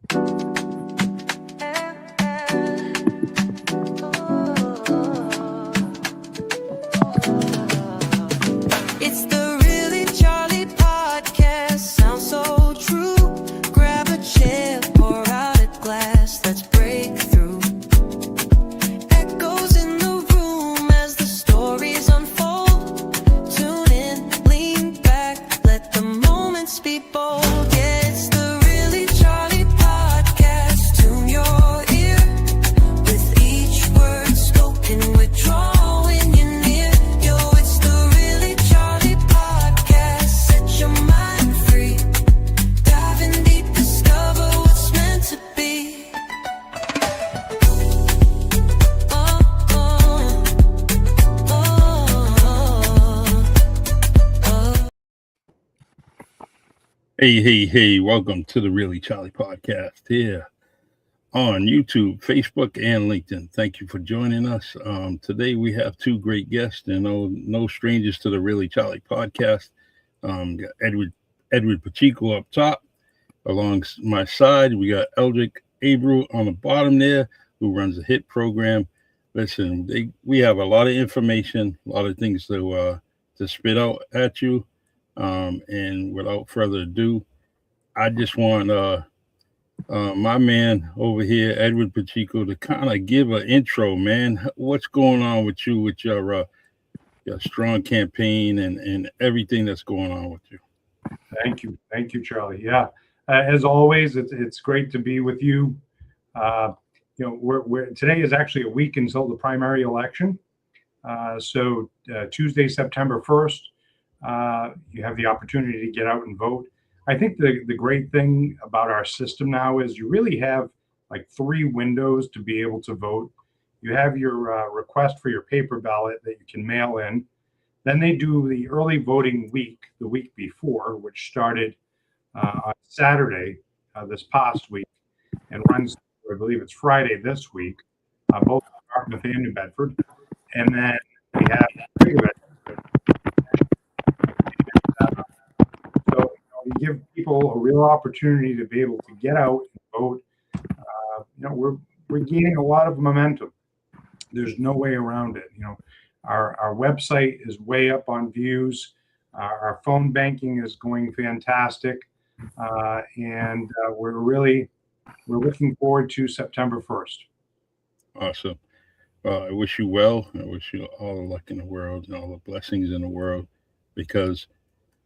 It's the Really Charlie podcast. Sounds so true. Grab a chair, pour out a glass. Let's break through. Echoes in the room as the stories unfold. Tune in, lean back, let the moments be bold. Yeah, it's the Really Charlie podcast. Tune your ear. With each word spoken, we're drawing you near. Yo, it's the Really Charlie podcast. Set your mind free. Diving deep, discover what's meant to be. Hey, welcome to the Really Charlie podcast here on YouTube, Facebook, and LinkedIn. Thank you for joining us. Today we have two great guests, and no strangers to the Really Charlie podcast. Got Edward Pacheco up top. Along my side, we got Eldric Abreu on the bottom there, who runs a HIT program. Listen, we have a lot of information, a lot of things to spit out at you. And without further ado, I just want my man over here, Edward Pacheco, to kind of give an intro, man. What's going on with you, with your strong campaign and everything that's going on with you? Thank you, Charlie. Yeah, as always, it's great to be with you. We're today is actually a week until the primary election. So Tuesday, September 1st. You have the opportunity to get out and vote. I think the great thing about our system now is you really have like 3 windows to be able to vote. You have your request for your paper ballot that you can mail in. Then they do the early voting week, the week before, which started on Saturday this past week and runs, I believe it's Friday this week, both in Dartmouth and New Bedford. And then we have you give people a real opportunity to be able to get out and vote. We're gaining a lot of momentum. There's no way around it. Our website is way up on views. Our phone banking is going fantastic, and we're looking forward to September 1st. Awesome. I wish you well. I wish you all the luck in the world and all the blessings in the world, because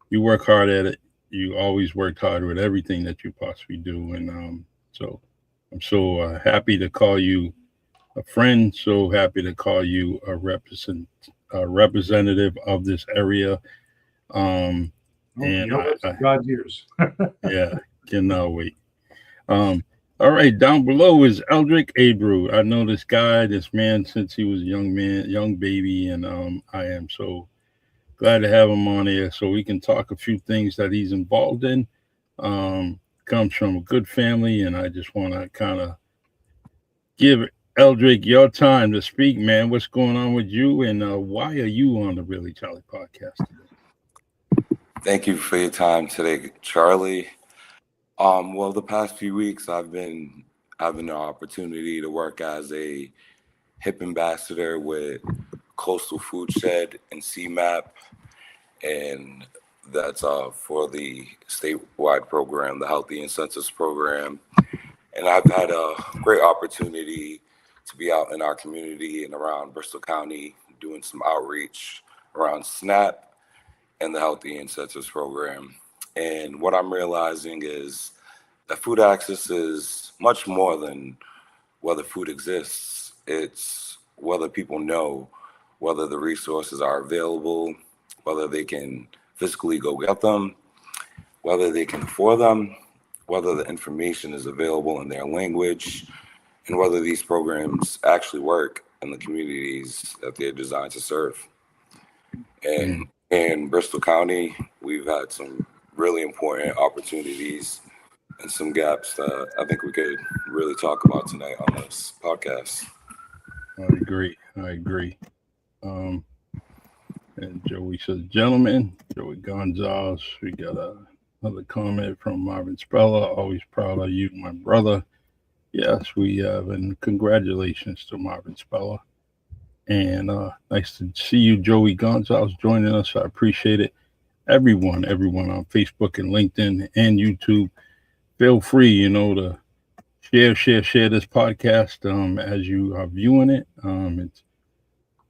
you work hard at it. You always worked hard with everything that you possibly do. And so I'm so happy to call you a friend, so happy to call you a representative of this area. God's ears. Yeah, cannot wait. All right, down below is Eldric Abreu. I know this man since he was a young baby, and I am so glad to have him on here so we can talk a few things that he's involved in. Comes from a good family, and I just want to kind of give Eldric your time to speak, man. What's going on with you, and why are you on the Really Charlie podcast today? Thank you for your time today, Charlie. Well, the past few weeks I've been having the opportunity to work as a HIP ambassador with Coastal FoodShed and SEMAP, and that's for the statewide program, the Healthy Incentives Program. And I've had a great opportunity to be out in our community and around Bristol County doing some outreach around SNAP and the Healthy Incentives Program. And what I'm realizing is that food access is much more than whether food exists. It's whether people know whether the resources are available, whether they can physically go get them, whether they can afford them, whether the information is available in their language, and whether these programs actually work in the communities that they're designed to serve. And in Bristol County, we've had some really important opportunities and some gaps that I think we could really talk about tonight on this podcast. I agree. And Joey says, gentlemen, Joey Gonzalez, we got another comment from Marvin Speller. Always proud of you, my brother. Yes, we have, and congratulations to Marvin Speller. And nice to see you, Joey Gonzalez, joining us. I appreciate it. Everyone on Facebook and LinkedIn and YouTube, feel free, to share this podcast as you are viewing it.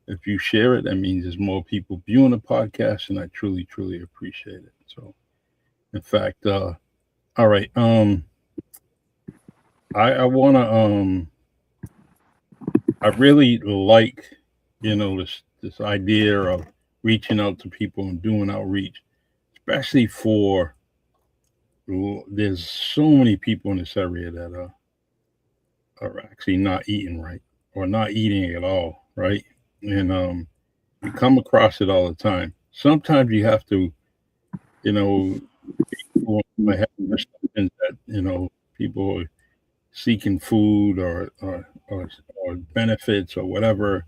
If you share it, that means there's more people viewing the podcast, and I truly, truly appreciate it. So, in fact, all right, I want to, I really like, this idea of reaching out to people and doing outreach, especially for, there's so many people in this area that are actually not eating right or not eating at all, right? And you come across it all the time. Sometimes you have to, people might have perceptions that, people are seeking food or benefits or whatever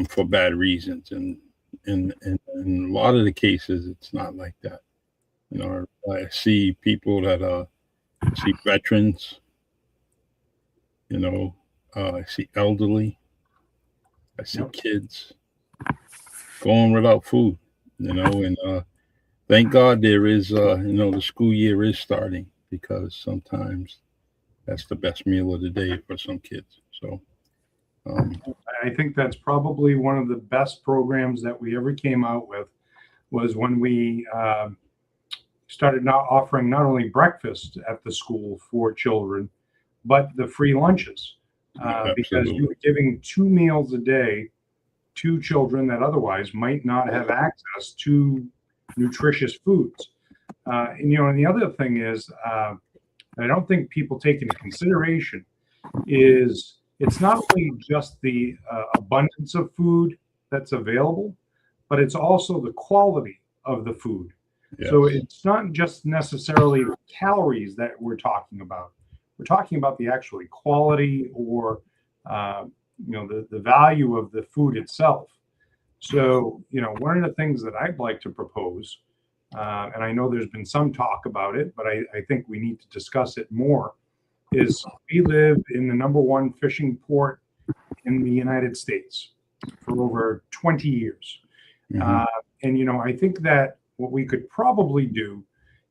for bad reasons. And in a lot of the cases, it's not like that. I see people that I see veterans, I see elderly, I see kids going without food, and thank God there is, the school year is starting, because sometimes that's the best meal of the day for some kids. So I think that's probably one of the best programs that we ever came out with, was when we started not offering not only breakfast at the school for children, but the free lunches, because you were giving 2 meals a day to children that otherwise might not have access to nutritious foods. And the other thing is, I don't think people take into consideration is it's not only just the abundance of food that's available, but it's also the quality of the food. Yes. So it's not just necessarily calories that we're talking about. We're talking about the actual quality or the value of the food itself. So one of the things that I'd like to propose, and I know there's been some talk about it, but I think we need to discuss it more, is we live in the #1 fishing port in the United States for over 20 years. Mm-hmm. And I think that what we could probably do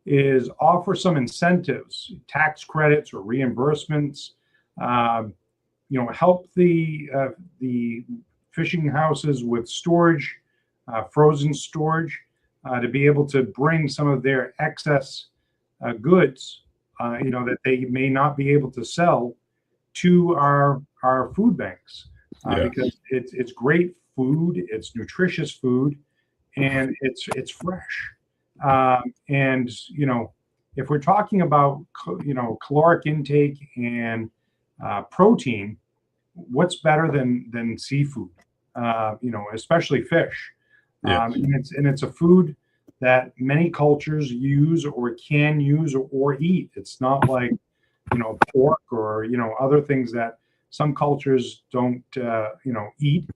is offer some incentives, tax credits or reimbursements, help the fishing houses with storage, frozen storage, to be able to bring some of their excess goods, that they may not be able to sell to our food banks, yes. Because it's great food, it's nutritious food, and it's fresh. And if we're talking about caloric intake and protein, what's better than seafood? Especially fish. Yes. And it's a food that many cultures use or can use or eat. It's not like pork or other things that some cultures don't eat.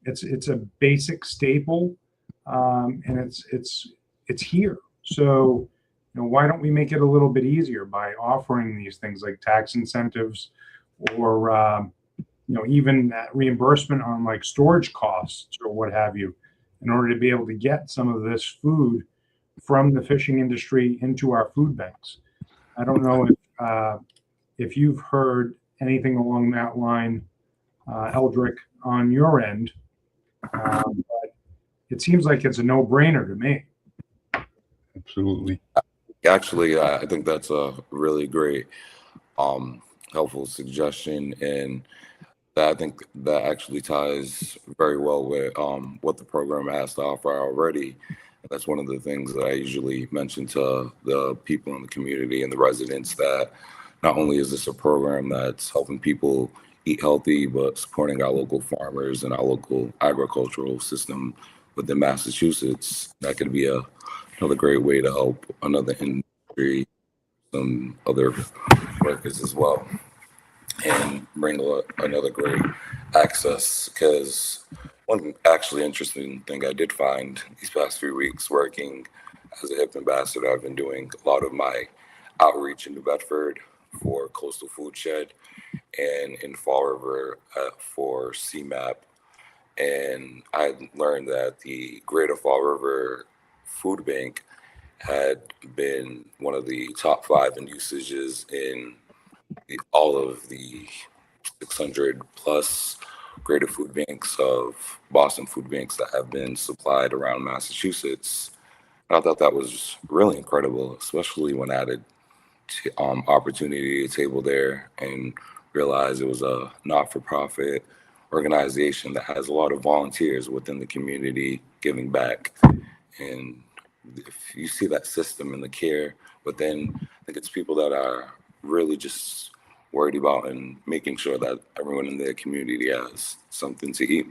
It's a basic staple, and it's here. So why don't we make it a little bit easier by offering these things like tax incentives, or even reimbursement on like storage costs or what have you, in order to be able to get some of this food from the fishing industry into our food banks. I don't know if you've heard anything along that line, Eldric, on your end, but it seems like it's a no-brainer to me. Absolutely. Actually, I think that's a really great, helpful suggestion, and that I think that actually ties very well with what the program has to offer already. That's one of the things that I usually mention to the people in the community and the residents, that not only is this a program that's helping people eat healthy, but supporting our local farmers and our local agricultural system within Massachusetts. That could be another great way to help another industry, some other workers as well, and bring another great access. Because one actually interesting thing I did find these past few weeks working as a HIP ambassador, I've been doing a lot of my outreach in New Bedford for Coastal FoodShed and in Fall River for CMAP. And I learned that the Greater Fall River Food Bank had been one of the top 5 in usages in all of the 600 plus greater food banks of Boston food banks that have been supplied around Massachusetts. And I thought that was really incredible, especially when added to opportunity to table there and realize it was a not-for-profit organization that has a lot of volunteers within the community giving back. And if you see that system and the care, but then I think it's people that are really just worried about and making sure that everyone in their community has something to eat.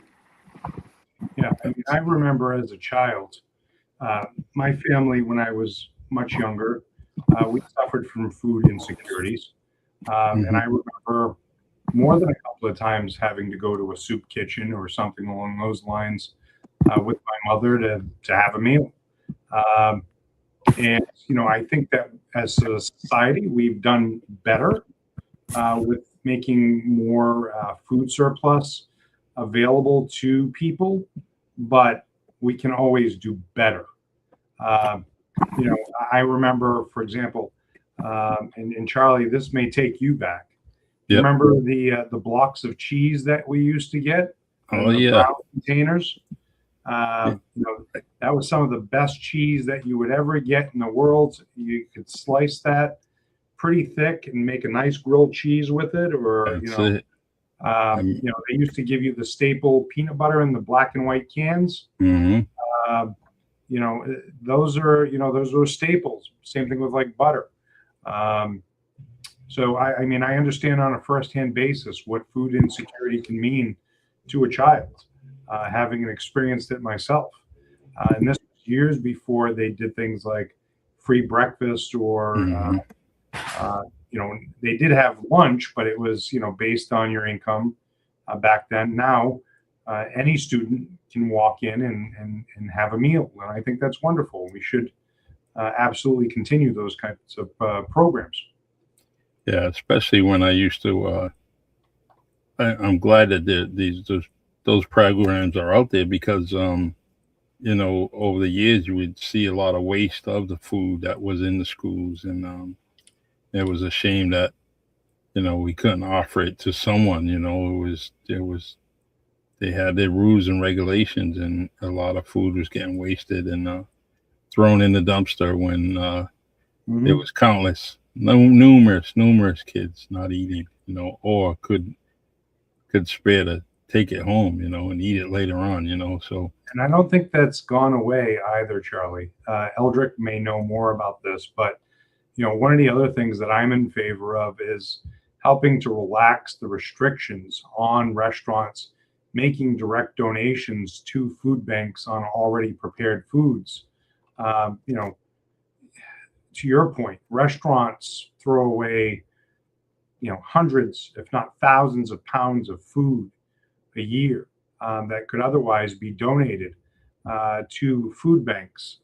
Yeah, I mean, I remember as a child, my family, when I was much younger, we suffered from food insecurities. And I remember more than a couple of times having to go to a soup kitchen or something along those lines with my mother to have a meal. And, you know, I think that as a society, we've done better with making more food surplus available to people, but we can always do better. You know, I remember, for example, and Charlie, this may take you back. You Yep. remember the blocks of cheese that we used to get? Oh, in the yeah. brown containers. You know, that was some of the best cheese that you would ever get in the world. You could slice that pretty thick and make a nice grilled cheese with it, or That's it. you know, they used to give you the staple peanut butter in the black and white cans. Mm-hmm. You know, those are staples. Same thing with like butter. So I mean, I understand on a firsthand basis what food insecurity can mean to a child, having experienced it myself. And this was years before they did things like free breakfast or, you know, they did have lunch, but it was, you know, based on your income back then. Now, any student can walk in and have a meal. And I think that's wonderful. We should absolutely continue those kinds of programs. Yeah, especially when I used to. I'm glad that those programs are out there because, you know, over the years you would see a lot of waste of the food that was in the schools, and it was a shame that, you know, we couldn't offer it to someone. You know, they had their rules and regulations, and a lot of food was getting wasted and thrown in the dumpster when there was numerous kids not eating, you know, or could spare to take it home, you know, and eat it later on, you know. So, and I don't think that's gone away either, Charlie. Eldric may know more about this, but you know, one of the other things that I'm in favor of is helping to relax the restrictions on restaurants making direct donations to food banks on already prepared foods. You know, to your point, restaurants throw away, you know, hundreds, if not thousands of pounds of food a year that could otherwise be donated to food banks.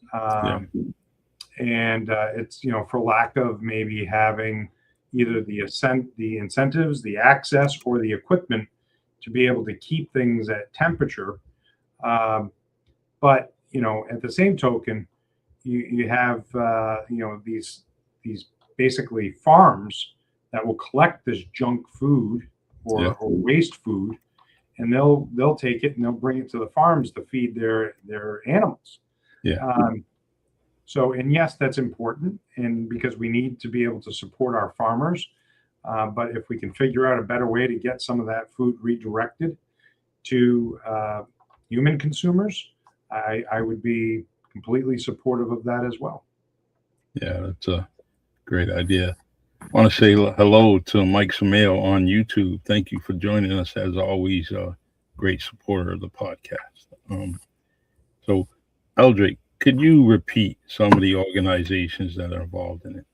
And it's, you know, for lack of maybe having either the incentives, the access, or the equipment to be able to keep things at temperature. But, you know, at the same token, you have, you know, these basically farms that will collect this junk food or waste food, and they'll take it and they'll bring it to the farms to feed their animals. So, and yes, that's important, and because we need to be able to support our farmers. But if we can figure out a better way to get some of that food redirected to human consumers, I would be completely supportive of that as well. Yeah, that's a great idea. I want to say hello to Mike Samail on YouTube. Thank you for joining us, as always, a great supporter of the podcast. So, Eldric, could you repeat some of the organizations that are involved in it?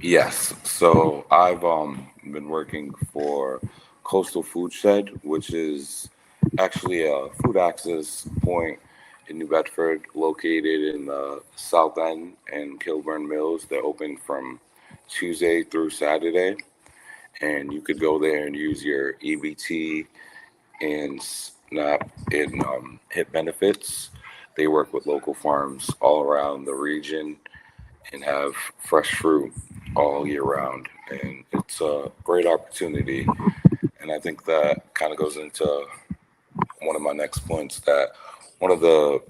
Yes. So I've been working for Coastal FoodShed, which is actually a food access point in New Bedford, located in the South End and Kilburn Mills. They're open from Tuesday through Saturday, and you could go there and use your EBT and SNAP and HIP benefits. They work with local farms all around the region and have fresh fruit all year round, and it's a great opportunity. And I think that kind of goes into one of my next points, that one of the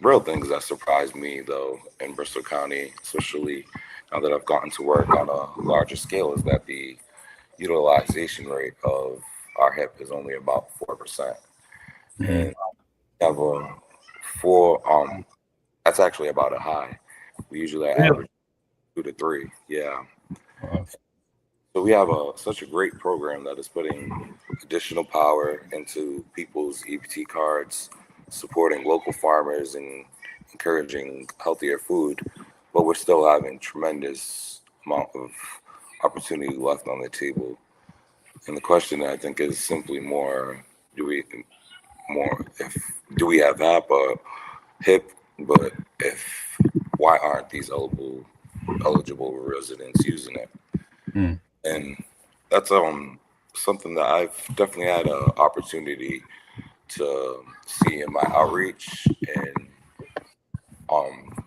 real things that surprised me, though, in Bristol County, especially now that I've gotten to work on a larger scale, is that the utilization rate of our HIP is only about 4%. And we have a four, that's actually about a high. We usually average 2 to 3. Yeah. So we have such a great program that is putting additional power into people's EBT cards, supporting local farmers and encouraging healthier food, but we're still having tremendous amount of opportunity left on the table. And the question, I think, is simply more, do we have HAP or HIP, but why aren't these eligible residents using it? And that's something that I've definitely had an opportunity to see in my outreach. And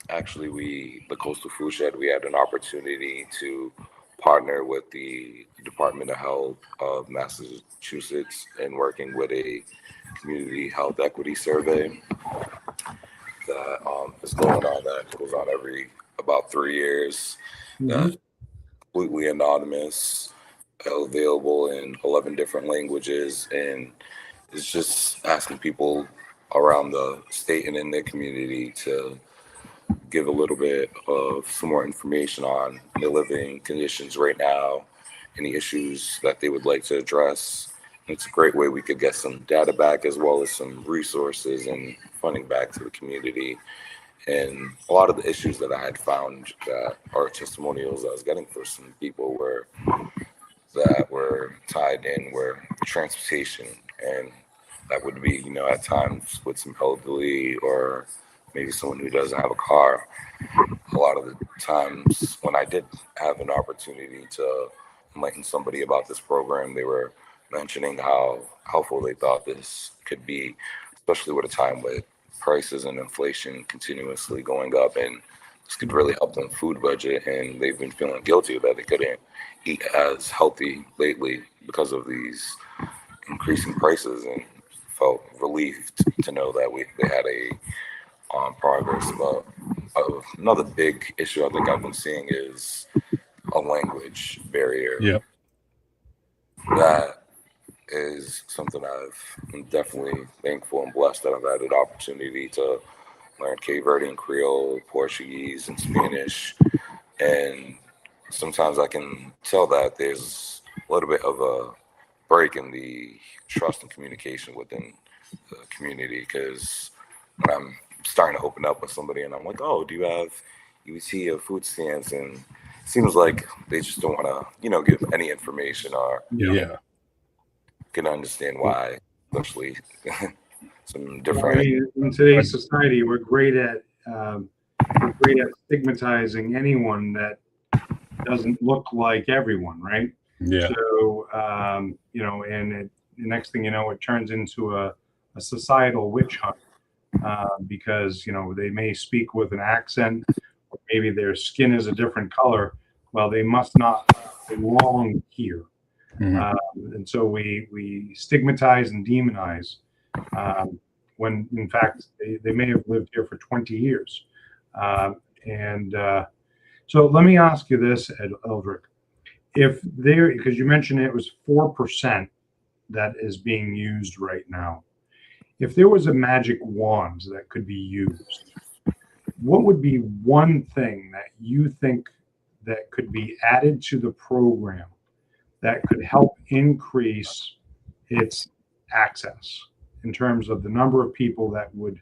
actually, the Coastal FoodShed, we had an opportunity to partner with the Department of Health of Massachusetts and working with a community health equity survey that is going on, that goes on every about 3 years. Completely anonymous, available in 11 different languages, and it's just asking people around the state and in their community to give a little bit of some more information on their living conditions right now, any issues that they would like to address. It's a great way we could get some data back, as well as some resources and funding back to the community. And a lot of the issues that I had found that are testimonials I was getting for some people that were tied in were transportation. And that would be, at times with some elderly or maybe someone who doesn't have a car. A lot of the times when I did have an opportunity to enlighten somebody about this program, they were mentioning how helpful they thought this could be, especially with a time with prices and inflation continuously going up, and this could really help them food budget. And they've been feeling guilty that they couldn't eat as healthy lately because of these increasing prices, and felt relieved to know that they had a progress. But another big issue I think I've been seeing is a language barrier. Yep. That is something I'm definitely thankful and blessed that I've had an opportunity to learn Cape Verdean Creole, Portuguese, and Spanish. And sometimes I can tell that there's a little bit of a break in the trust and communication within the community, because when I'm starting to open up with somebody and I'm like, oh, do you have EBT or food stamps? And it seems like they just don't want to, give any information, or can understand why, especially some different. In today's society, we're great at stigmatizing anyone that doesn't look like everyone, right? Yeah. So and the next thing you know, it turns into a societal witch hunt, because they may speak with an accent, or maybe their skin is a different color. Well, they must not belong here. And so we stigmatize and demonize, when in fact they may have lived here for 20 years. So let me ask you this, Eldric. Because you mentioned it was 4% that is being used right now. If there was a magic wand that could be used, what would be one thing that you think that could be added to the program that could help increase its access in terms of the number of people that would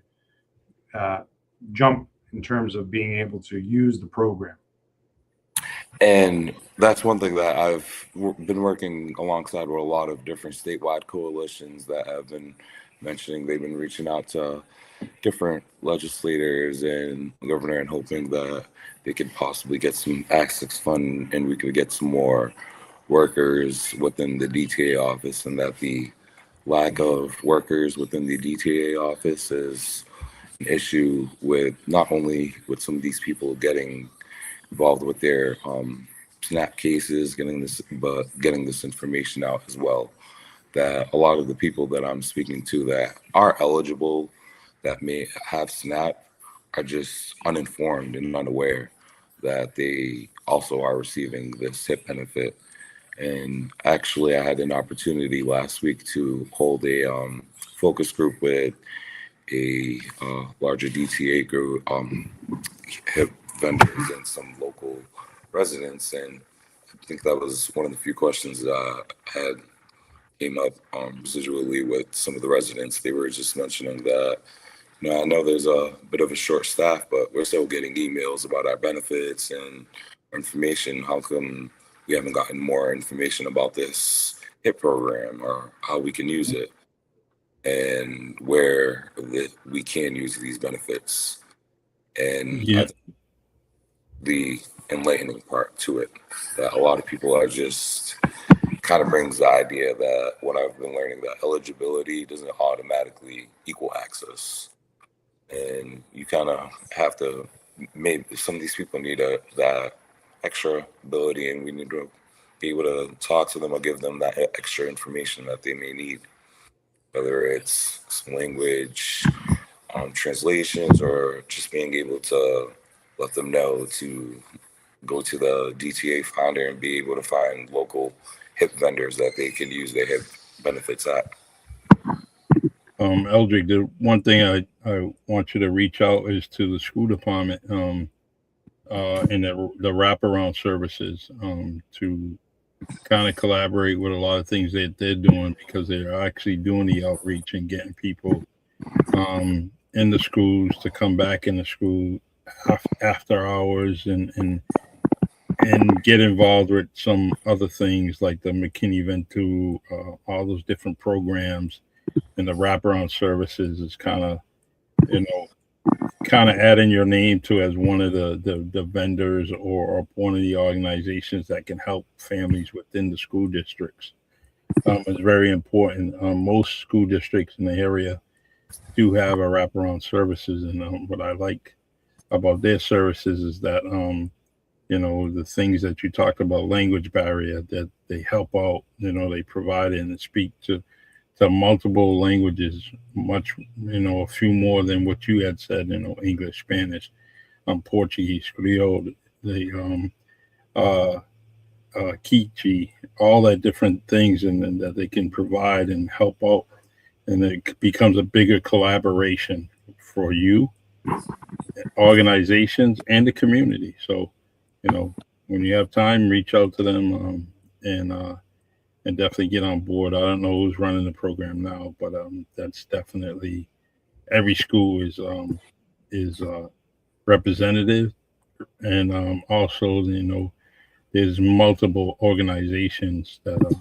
jump in terms of being able to use the program? And that's one thing that I've been working alongside with a lot of different statewide coalitions that have been mentioning. They've been reaching out to different legislators and the governor, and hoping that they could possibly get some access fund and we could get some more workers within the DTA office, and that the lack of workers within the DTA office is an issue with not only with some of these people getting involved with their SNAP cases, but getting this information out as well. That a lot of the people that I'm speaking to that are eligible, that may have SNAP, are just uninformed and unaware that they also are receiving this HIP benefit. And actually, I had an opportunity last week to hold a focus group with a larger DTA group, HIP vendors and some local residents. And I think that was one of the few questions that had came up residually with some of the residents. They were just mentioning that, I know there's a bit of a short staff, but we're still getting emails about our benefits and information. How come we haven't gotten more information about this HIP program or how we can use it and where we can use these benefits? And I think the enlightening part to it, that a lot of people are just kind of brings the idea that what I've been learning, that eligibility doesn't automatically equal access. And you kind of have to, maybe some of these people need that extra ability, and we need to be able to talk to them or give them that extra information that they may need, whether it's some language translations or just being able to let them know to go to the DTA finder and be able to find local HIP vendors that they can use their HIP benefits at. Eldric, the one thing I want you to reach out is to the school department and the wraparound services to kind of collaborate with a lot of things that they're doing, because they're actually doing the outreach and getting people in the schools to come back in the school after hours and get involved with some other things like the McKinney Ventu, all those different programs. And the wraparound services is kind of adding your name to as one of the vendors or one of the organizations that can help families within the school districts. It's very important. Most school districts in the area do have a wraparound services, and what I like about their services is that the things that you talked about, language barrier, that they help out. They provide and speak to multiple languages, much, a few more than what you had said, English, Spanish, Portuguese, Creole, the Kichi, all that different things, and that they can provide and help out. And it becomes a bigger collaboration for you, organizations, and the community. So, when you have time, reach out to them and definitely get on board. I don't know who's running the program now, but that's definitely, every school is representative, and also there's multiple organizations that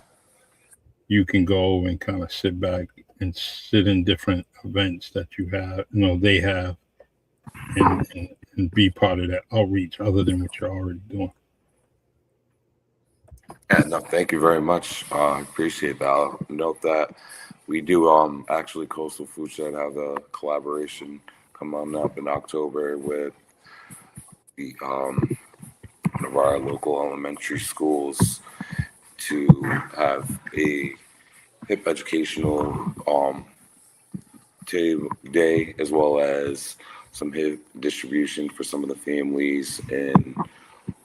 you can go and kind of sit back and sit in different events that you have, they have, and be part of that outreach other than what you're already doing. And no, thank you very much. I appreciate that. I'll note that we do actually Coastal FoodShed have a collaboration coming up in October with the one of our local elementary schools to have a HIP educational day, as well as some HIP distribution for some of the families, and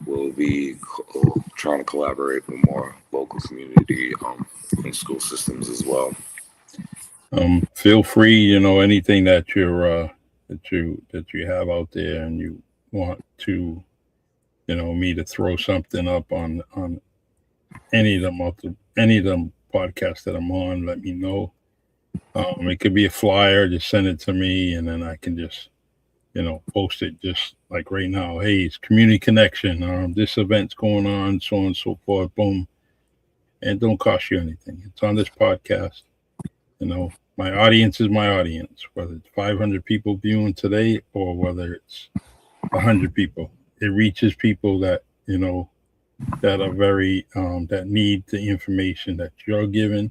we'll be trying to collaborate with more local community and school systems as well. Feel free, anything that you're that you have out there, and you want to, me to throw something up on any of them podcasts that I'm on, let me know. It could be a flyer, just send it to me, and then I can just post it, just like right now. Hey, it's community connection. This event's going on, so on and so forth. Boom, and it don't cost you anything. It's on this podcast. my audience is my audience, whether it's 500 people viewing today or whether it's 100 people. It reaches people that, that are very, that need the information that you're giving.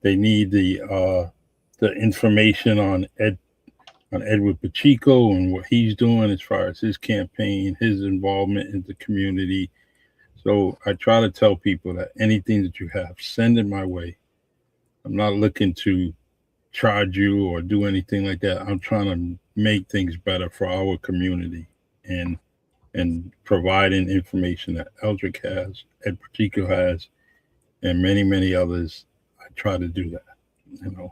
They need the information on Edward Pacheco and what he's doing as far as his campaign, his involvement in the community. So I try to tell people that anything that you have, send it my way. I'm not looking to charge you or do anything like that. I'm trying to make things better for our community and providing information that Eldric has, Ed Pacheco has, and many, many others. I try to do that,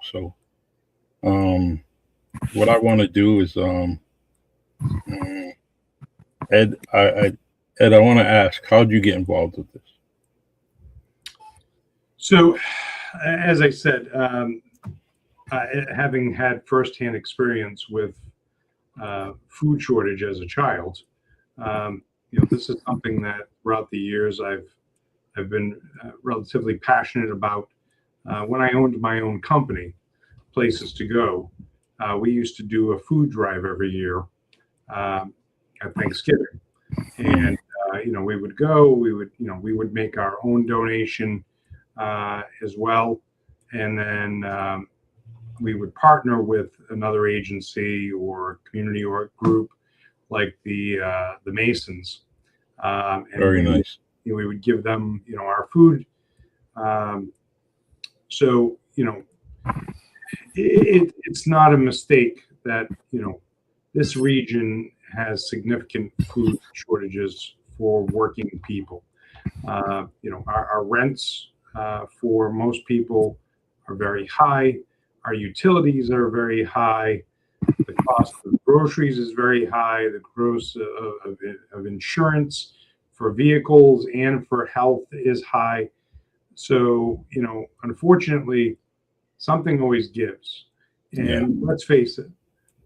So what I want to do is Ed, I want to ask, how did you get involved with this? So, as I said, having had firsthand experience with food shortage as a child, this is something that throughout the years I've been relatively passionate about. When I owned my own company, Places to Go, we used to do a food drive every year at Thanksgiving, and we would go. We would make our own donation as well, and then we would partner with another agency or community or group like the Masons. And Very nice. We would give them our food. So it's not a mistake that this region has significant food shortages for working people. Our rents for most people are very high. Our utilities are very high. The cost of groceries is very high. The gross of insurance for vehicles and for health is high. So, unfortunately, something always gives. And let's face it,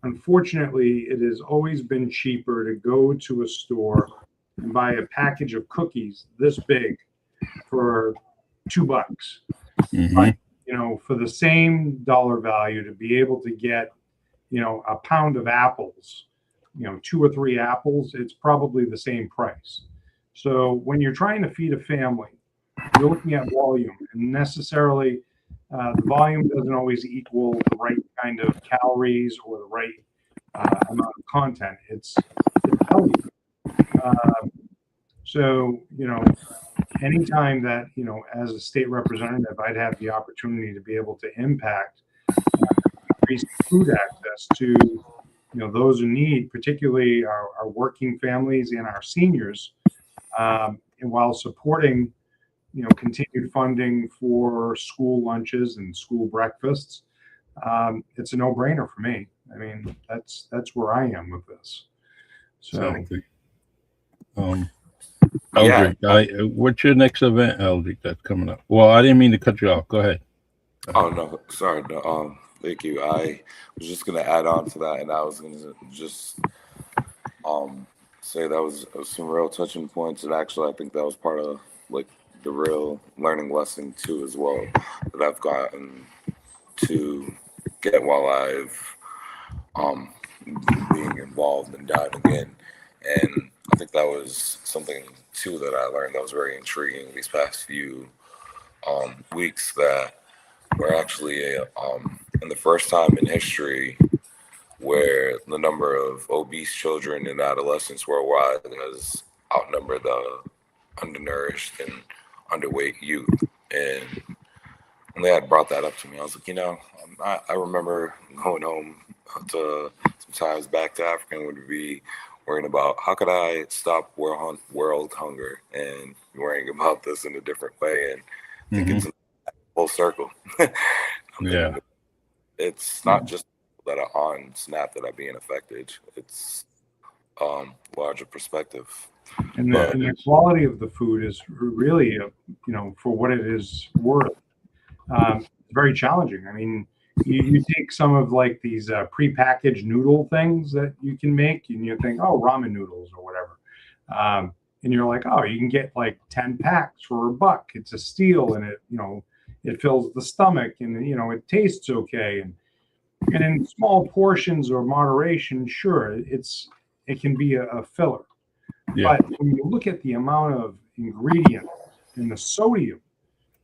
unfortunately, it has always been cheaper to go to a store and buy a package of cookies this big for $2. Mm-hmm. But, for the same dollar value, to be able to get, a pound of apples, 2 or 3 apples, it's probably the same price. So when you're trying to feed a family, you're looking at volume, and necessarily the volume doesn't always equal the right kind of calories or the right amount of content. It's value. So, anytime that, as a state representative, I'd have the opportunity to be able to impact increased food access to, those in need, particularly our working families and our seniors, and while supporting, continued funding for school lunches and school breakfasts, it's a no-brainer for me. I mean, that's where I am with this. So. Exactly. Eldric, what's your next event, Eldric, that's coming up? Well, I didn't mean to cut you off. Go ahead. Oh, no, sorry. No, thank you. I was just going to add on to that, and I was going to just say that was some real touching points, and actually I think that was part of like the real learning lesson too as well that I've gotten to get while I've being involved and diving in. And I think that was something too that I learned that was very intriguing these past few weeks, that we're actually in the first time in history where the number of obese children and adolescents worldwide has outnumbered the undernourished and underweight youth. And when they had brought that up to me, I was like, I remember going home to sometimes back to Africa and would be worrying about how could I stop world hunger, and worrying about this in a different way. And I think it's a full circle. It's not just that are on SNAP that are being affected. It's larger perspective. And the quality of the food is really, for what it is worth, very challenging. I mean, you take some of like these prepackaged noodle things that you can make, and you think, oh, ramen noodles or whatever. And you're like, oh, you can get like 10 packs for $1. It's a steal, and it fills the stomach, and it tastes okay. And And in small portions or moderation, sure, it can be a filler. Yeah. But when you look at the amount of ingredient and the sodium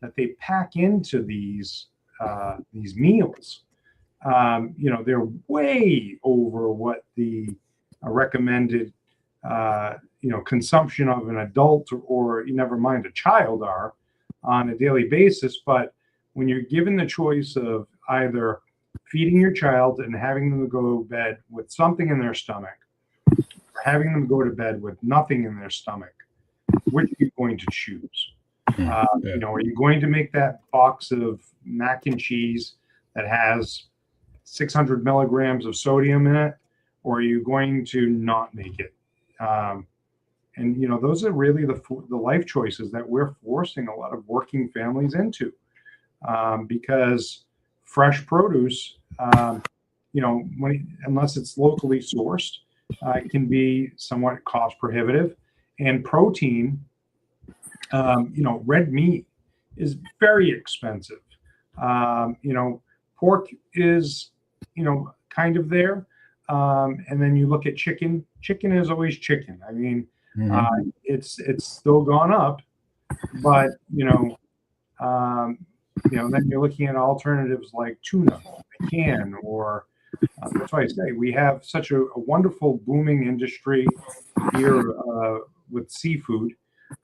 that they pack into these meals, they're way over what the recommended consumption of an adult or never mind a child are on a daily basis. But when you're given the choice of either feeding your child and having them go to bed with something in their stomach, or having them go to bed with nothing in their stomach, which are you going to choose? Yeah. Are you going to make that box of mac and cheese that has 600 milligrams of sodium in it, or are you going to not make it? Those are really the life choices that we're forcing a lot of working families into, because fresh produce, unless it's locally sourced, it can be somewhat cost prohibitive, and protein, red meat is very expensive. Pork is, kind of there. And then you look at chicken. Chicken is always chicken. I mean, it's still gone up, but then you're looking at alternatives like tuna, can, or that's why I say we have such a wonderful booming industry here with seafood,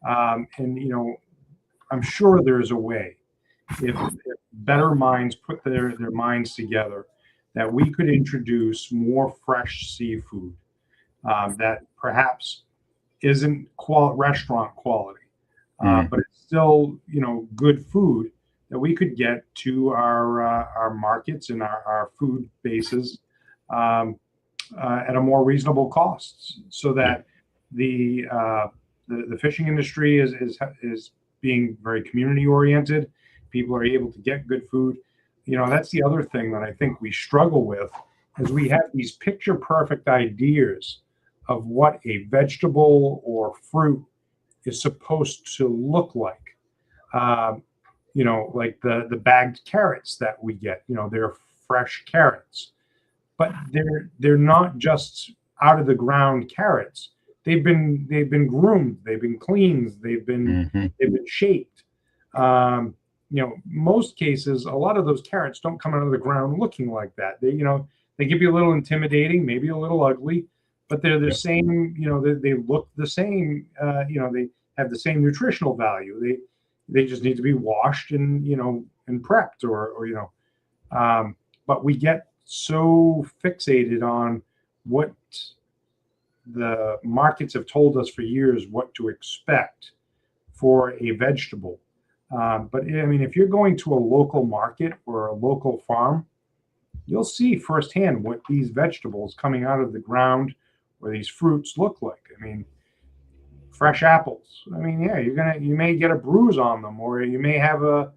and I'm sure there's a way if better minds put their minds together that we could introduce more fresh seafood that perhaps isn't restaurant quality, but it's still good food that we could get to our markets and our food bases at a more reasonable cost, so that the fishing industry is being very community oriented. People are able to get good food. That's the other thing that I think we struggle with, is we have these picture perfect ideas of what a vegetable or fruit is supposed to look like. Like the bagged carrots that we get, they're fresh carrots, but they're not just out of the ground carrots. They've been groomed, they've been cleaned, they've been shaped. Most cases, a lot of those carrots don't come out of the ground looking like that. They can be a little intimidating, maybe a little ugly, but they're the same. They look the same. They have the same nutritional value. They just need to be washed and prepped, but we get so fixated on what the markets have told us for years what to expect for a vegetable. But I mean, if you're going to a local market or a local farm, you'll see firsthand what these vegetables coming out of the ground or these fruits look like. I mean, fresh apples. I mean, you may get a bruise on them, or you may have a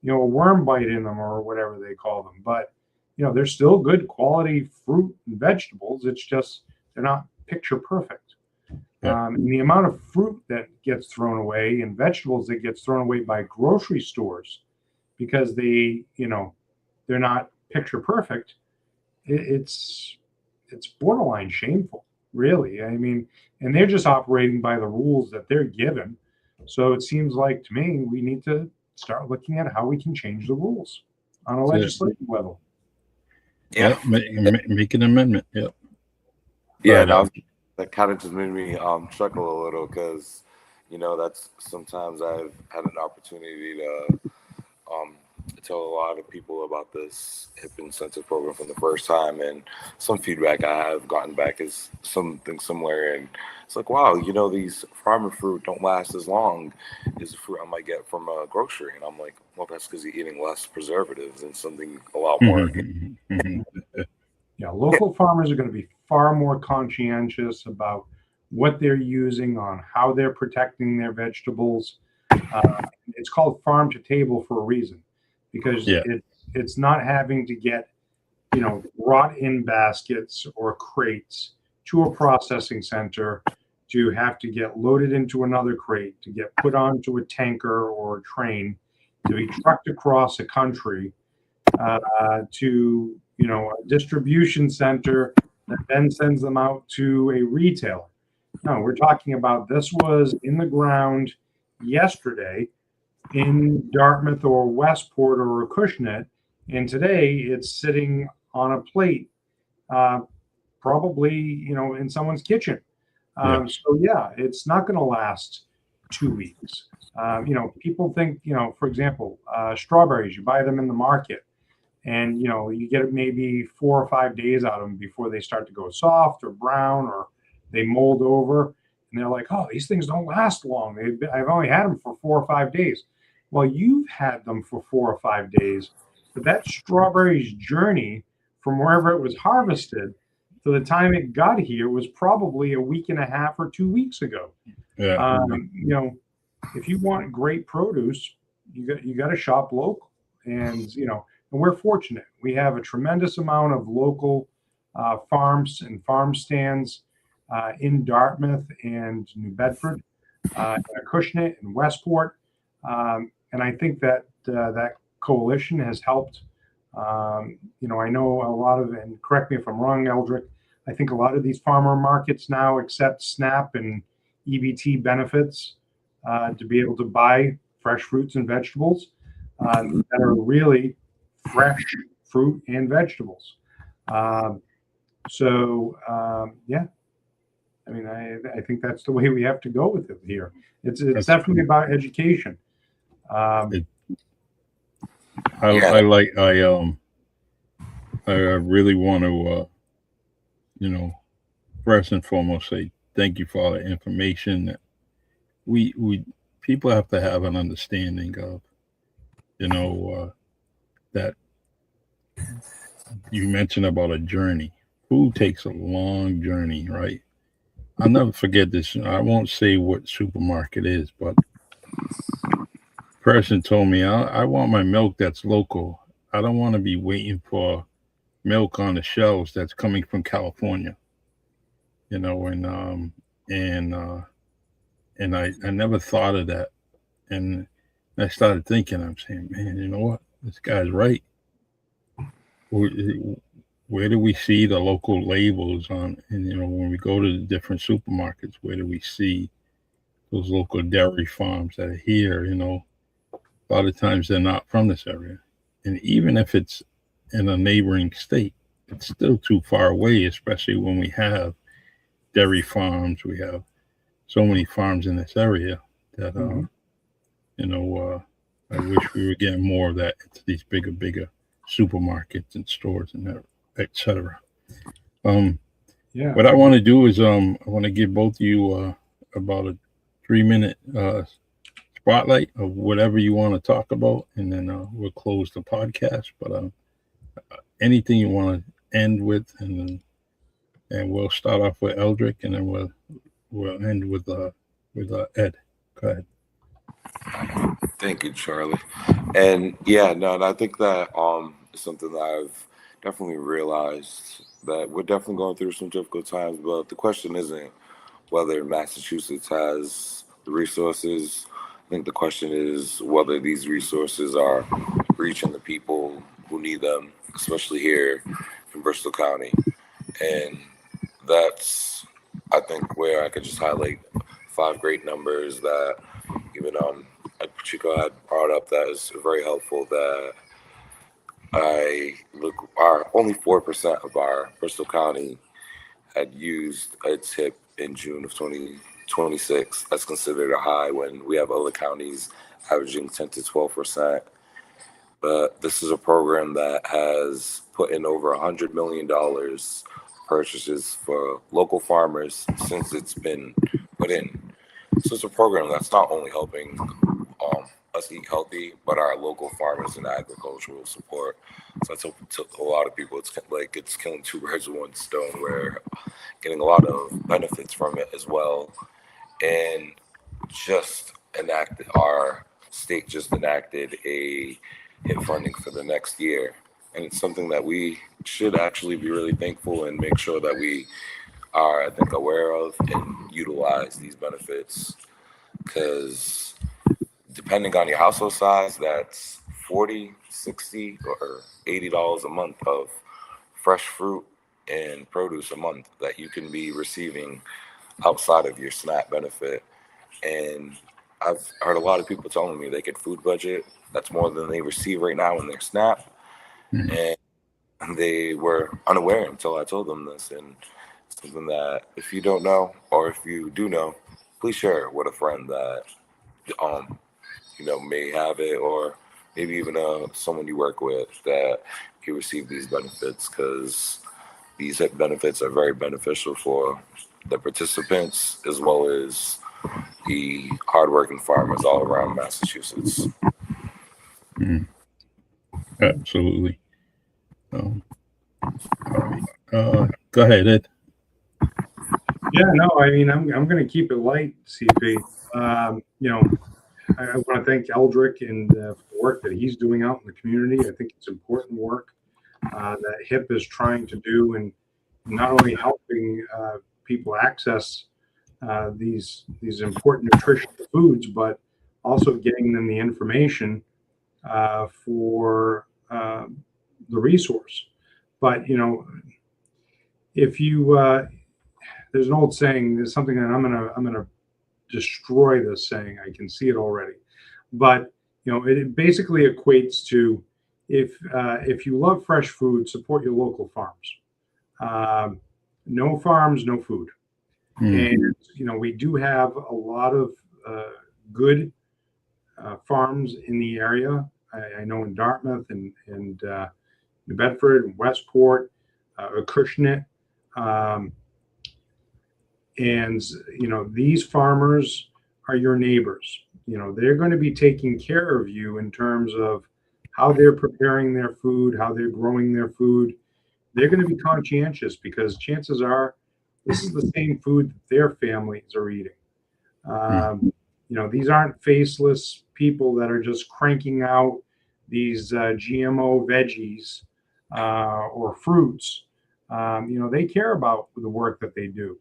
worm bite in them, or whatever they call them. But they're still good quality fruit and vegetables. It's just they're not picture perfect. And the amount of fruit that gets thrown away and vegetables that gets thrown away by grocery stores because they're not picture perfect, it's borderline shameful, really. I mean, and they're just operating by the rules that they're given. So it seems like to me we need to start looking at how we can change the rules on a legislative level. Yeah, make an amendment. That kind of just made me chuckle a little, because that's sometimes I've had an opportunity to tell a lot of people about this HIP incentive program for the first time, and some feedback I have gotten back is something similar, and it's like, wow, these farmer fruit don't last as long as the fruit I might get from a grocery, and I'm like, well, that's because you're eating less preservatives and something a lot more. Yeah, local farmers are going to be far more conscientious about what they're using, on how they're protecting their vegetables. It's called farm to table for a reason, because it's not having to get brought in baskets or crates to a processing center, to have to get loaded into another crate, to get put onto a tanker or a train, to be trucked across a country, to a distribution center that then sends them out to a retailer. No, we're talking about this was in the ground yesterday in Dartmouth or Westport or Acushnet, and today it's sitting on a plate, probably in someone's kitchen. So yeah, it's not going to last 2 weeks. People think, for example, strawberries, you buy them in the market, and you get maybe 4 or 5 days out of them before they start to go soft or brown or they mold over, and they're like, oh, these things don't last long. I've only had them for 4 or 5 days. Well, you've had them for 4 or 5 days, but that strawberry's journey from wherever it was harvested to the time it got here was probably a week and a half or 2 weeks ago. If you want great produce, you got to shop local, and we're fortunate. We have a tremendous amount of local farms and farm stands in Dartmouth and New Bedford, Acushnet and Westport, and I think that that coalition has helped. I know a lot of, and correct me if I'm wrong, Eldric, I think a lot of these farmer markets now accept SNAP and EBT benefits to be able to buy fresh fruits and vegetables that are really fresh fruit and vegetables. Yeah, I mean, I think that's the way we have to go with it here. It's definitely about education. I really want to, first and foremost, say thank you for all the information that we people have to have an understanding of, that you mentioned about a journey. Food takes a long journey, right? I'll never forget this. I won't say what supermarket is, but person told me, I want my milk that's local. I don't want to be waiting for milk on the shelves that's coming from California. And I never thought of that. And I started thinking, I'm saying, man, you know what? This guy's right. Where do we see the local labels on? And, when we go to the different supermarkets, where do we see those local dairy farms that are here? A lot of times they're not from this area. And even if it's in a neighboring state, it's still too far away, especially when we have dairy farms. We have so many farms in this area that, I wish we were getting more of that into these bigger supermarkets and stores and that, et cetera. What I want to do is I want to give both of you about a 3-minute spotlight of whatever you want to talk about, and then we'll close the podcast. But anything you want to end with, and we'll start off with Eldric, and then we'll end with Ed. Go ahead. Thank you, Charlie. And I think that is something that I've definitely realized, that we're definitely going through some difficult times, but the question isn't whether Massachusetts has the resources. I think the question is whether these resources are reaching the people who need them, especially here in Bristol County. And that's, I think, where I could just highlight 5 great numbers that even Chico had brought up that is very helpful, that only 4% of our Bristol County had used a tip in June of 2026. That's considered a high when we have other counties averaging 10 to 12%. But this is a program that has put in over $100 million purchases for local farmers since it's been put in. So it's a program that's not only helping us eat healthy, but our local farmers and agricultural support. So I told a lot of people it's killing 2 birds with 1 stone. We're getting a lot of benefits from it as well. And our state just enacted a HIP funding for the next year. And it's something that we should actually be really thankful and make sure that we are, I think, aware of and utilize these benefits. Because depending on your household size, that's $40, $60, or $80 a month of fresh fruit and produce a month that you can be receiving outside of your SNAP benefit. And I've heard a lot of people telling me they could food budget. That's more than they receive right now in their SNAP. Mhm. And they were unaware until I told them this. And something that if you don't know, or if you do know, please share it with a friend that may have it, or maybe even someone you work with that can receive these benefits, because these benefits are very beneficial for the participants as well as the hardworking farmers all around Massachusetts. Mhm. Absolutely. All right. Go ahead, Ed. Yeah, no, I mean, I'm going to keep it light, CP. I want to thank Eldric and for the work that he's doing out in the community. I think it's important work that HIP is trying to do, and not only helping people access these important nutritional foods, but also getting them the information for the resource. But if you there's an old saying, there's something that I'm gonna destroy this saying. I can see it already, but it basically equates to if you love fresh food, support your local farms. No farms, no food. And we do have a lot of good farms in the area. I know in Dartmouth and New Bedford and Westport, Acushnet. And these farmers are your neighbors. They're going to be taking care of you in terms of how they're preparing their food, how they're growing their food. They're going to be conscientious, because chances are this is the same food that their families are eating. These aren't faceless people that are just cranking out these GMO veggies or fruits. They care about the work that they do.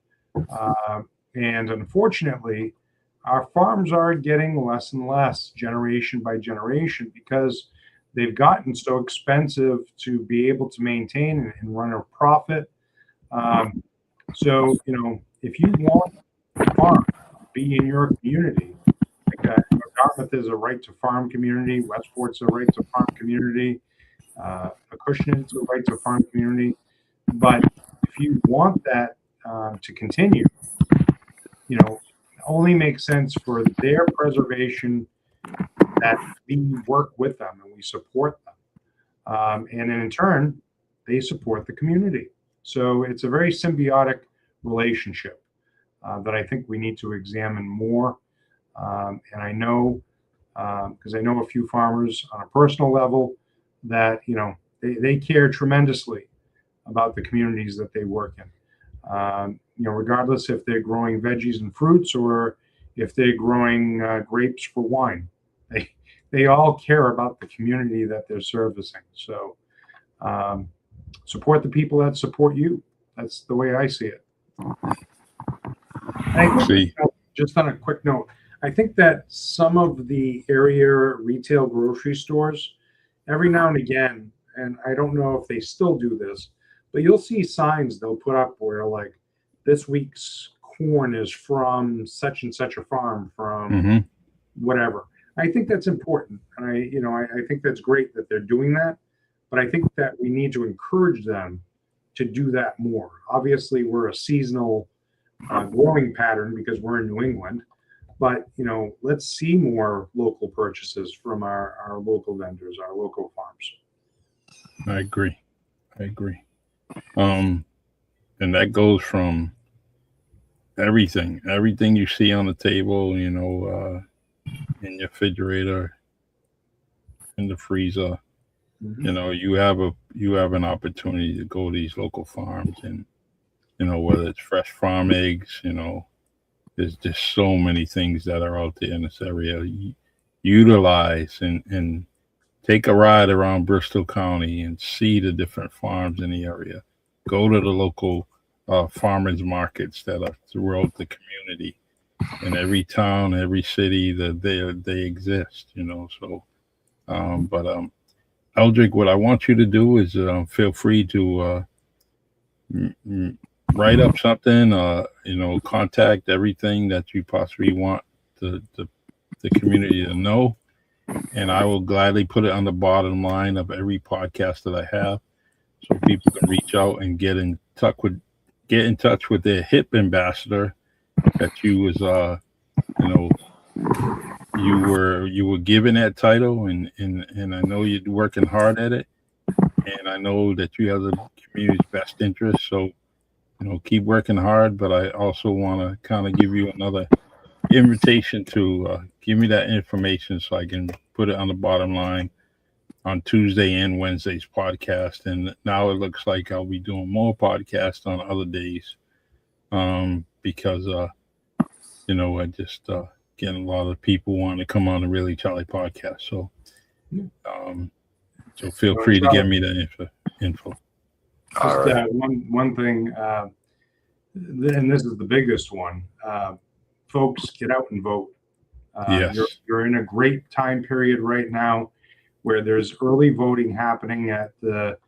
And unfortunately, our farms are getting less and less generation by generation, because they've gotten so expensive to be able to maintain and run a profit. So, if you want a farm to be in your community, like Dartmouth is a right to farm community, Westport's a right to farm community, Acushnet's a right to farm community. But if you want that to continue, it only makes sense for their preservation that we work with them and we support them. And in turn, they support the community. So it's a very symbiotic relationship that I think we need to examine more. And I know, because I know a few farmers on a personal level, that they care tremendously about the communities that they work in. Regardless if they're growing veggies and fruits or if they're growing grapes for wine, they all care about the community that they're servicing. So support the people that support you. That's the way I see it. I think, just on a quick note, I think that some of the area retail grocery stores, every now and again, and I don't know if they still do this, but you'll see signs they'll put up where, like, this week's corn is from such and such a farm from whatever. I think that's important, and I think that's great that they're doing that. But I think that we need to encourage them to do that more. Obviously, we're a seasonal growing pattern because we're in New England, but let's see more local purchases from our local vendors, our local farms. I agree. And that goes from everything you see on the table, in your refrigerator, in the freezer. You have an opportunity to go to these local farms, and whether it's fresh farm eggs, there's just so many things that are out there in this area. Utilize and take a ride around Bristol County and see the different farms in the area. Go to the local farmers markets that are throughout the community. In every town, every city, that they exist. So, Eldric, what I want you to do is feel free to write up something, contact everything that you possibly want the community to know. And I will gladly put it on the bottom line of every podcast that I have, so people can reach out and get in touch with their HIP ambassador that you was you were given that title, and I know you're working hard at it, and I know that you have the community's best interest. So keep working hard, but I also want to kind of give you another invitation to give me that information so I can put it on the bottom line on Tuesday and Wednesday's podcast. And now it looks like I'll be doing more podcasts on other days, because I just getting a lot of people wanting to come on the Really Charlie podcast. So so feel free to give me that info. Just one thing, and this is the biggest one. Folks, get out and vote. Yes. You're in a great time period right now where there's early voting happening at the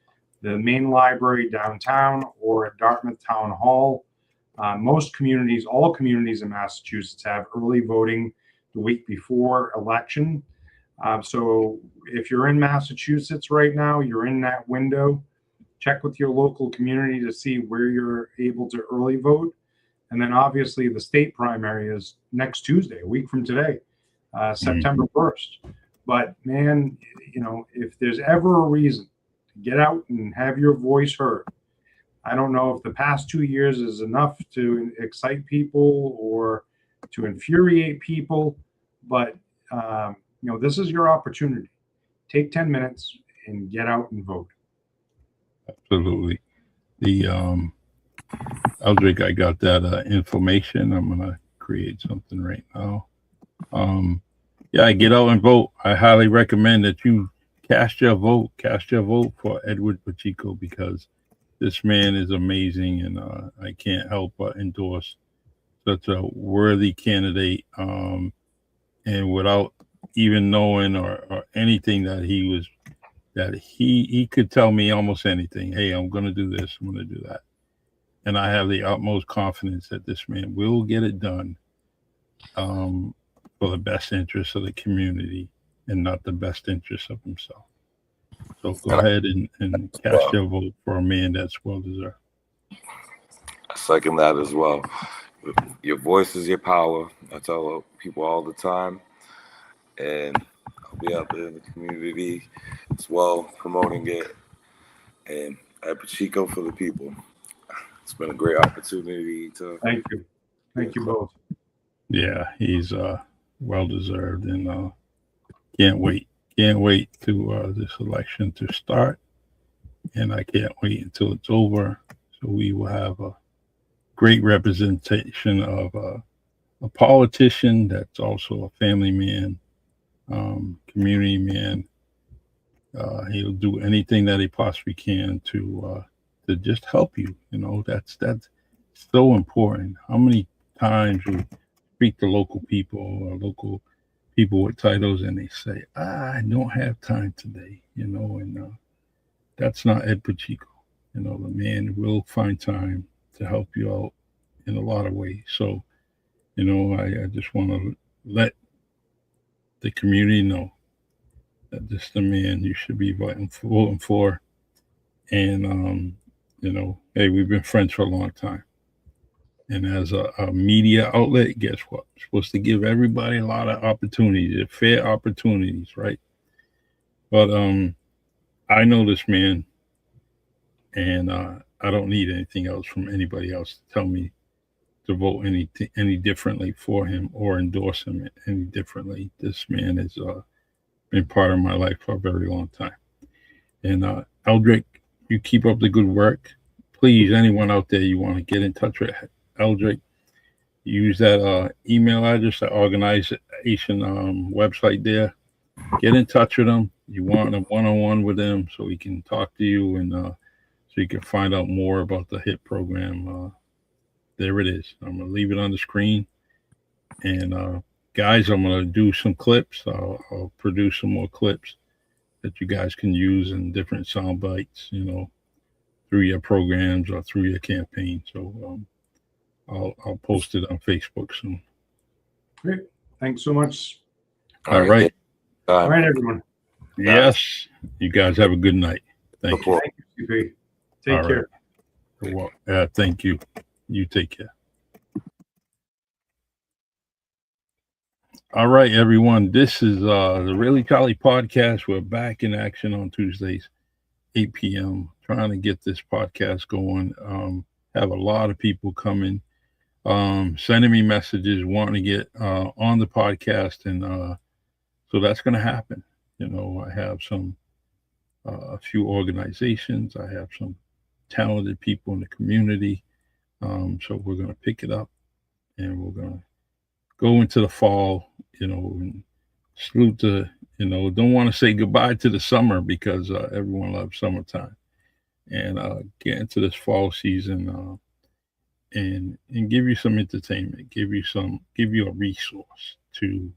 main library downtown or at Dartmouth Town Hall. Most communities, all communities in Massachusetts, have early voting the week before election. So if you're in Massachusetts right now, you're in that window. Check with your local community to see where you're able to early vote. And then obviously the state primary is next Tuesday, a week from today, September 1st. But man, if there's ever a reason to get out and have your voice heard, I don't know if the past 2 years is enough to excite people or to infuriate people, but this is your opportunity. Take 10 minutes and get out and vote. Absolutely. The Eldric, I got that information. I'm gonna create something right now. Get out and vote. I highly recommend that you cast your vote for Edward Pacheco, because this man is amazing, and I can't help but endorse such a worthy candidate. And without even knowing or anything that he could tell me almost anything. Hey, I'm going to do this. I'm going to do that. And I have the utmost confidence that this man will get it done for the best interest of the community and not the best interest of himself. So go ahead and cast your vote for a man that's well deserved. I second that as well. Your voice is your power. I tell people all the time. And I'll be out there in the community as well, promoting it. And at Pacheco for the people. It's been a great opportunity to. Thank you. Thank you both. Yeah, he's well deserved, and can't wait to this election to start, and I can't wait until it's over, so we will have a great representation of a politician that's also a family man, community man. He'll do anything that he possibly can to just help you. That's so important. How many times we speak to local people or local people with titles, and they say, I don't have time today, and that's not Ed Pacheco. The man will find time to help you out in a lot of ways. So, I just want to let the community know that this is the man you should be voting for. And, hey, we've been friends for a long time. And as a media outlet, guess what? We're supposed to give everybody a lot of opportunities, fair opportunities, right? But I know this man, and I don't need anything else from anybody else to tell me to vote any differently for him or endorse him any differently. This man has been part of my life for a very long time. And Eldric, you keep up the good work. Please, anyone out there you want to get in touch with Eldric, use that email address, that organization website there. Get in touch with him. You want a one-on-one with him so he can talk to you, and so you can find out more about the HIP program. There it is. I'm going to leave it on the screen. And guys, I'm going to do some clips. I'll produce some more clips that you guys can use in different sound bites, through your programs or through your campaign. So I'll post it on Facebook soon. Great. Thanks so much. All right. All right, everyone. Yes. You guys have a good night. Thank you. Thank you, CP. Take All care. right. Well, thank you. You take care. All right, everyone. This is the Really Charlie podcast. We're back in action on Tuesdays, 8 p.m. Trying to get this podcast going. Have a lot of people coming, sending me messages, wanting to get on the podcast, and so that's going to happen. You know, I have a few organizations. I have some talented people in the community. So we're going to pick it up, and we're going to go into the fall, you know, and salute the, you know, don't want to say goodbye to the summer because everyone loves summertime, and get into this fall season and give you some entertainment, give you a resource to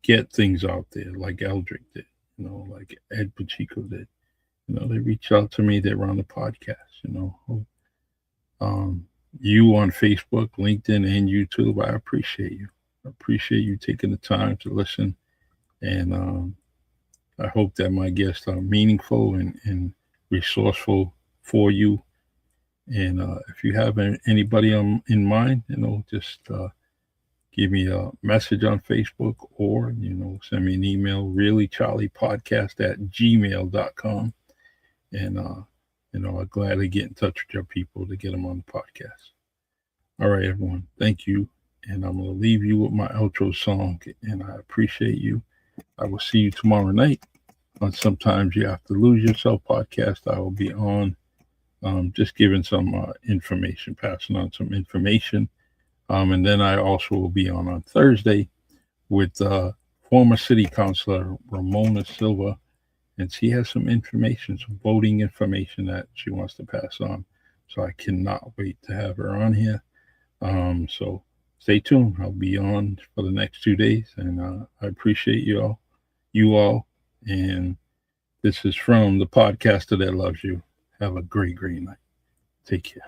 get things out there like Eldric did, you know, like Ed Pacheco did. You know, they reach out to me, they're on the podcast, you know. You on Facebook, LinkedIn, and YouTube, I appreciate you. I appreciate you taking the time to listen. And I hope that my guests are meaningful and resourceful for you. And if you have anybody in mind, you know, just give me a message on Facebook or, you know, send me an email, reallycharliepodcast@gmail.com. And, you know, I'll gladly get in touch with your people to get them on the podcast. All right, everyone. Thank you. And I'm going to leave you with my outro song. And I appreciate you. I will see you tomorrow night on Sometimes You Have to Lose Yourself podcast. I will be on just giving some information, passing on some information. And then I also will be on Thursday with former city councilor Ramona Silva. And she has some information, some voting information that she wants to pass on. So I cannot wait to have her on here. So stay tuned. I'll be on for the next 2 days. And I appreciate you all. And this is from the podcaster that loves you. Have a great, great night. Take care.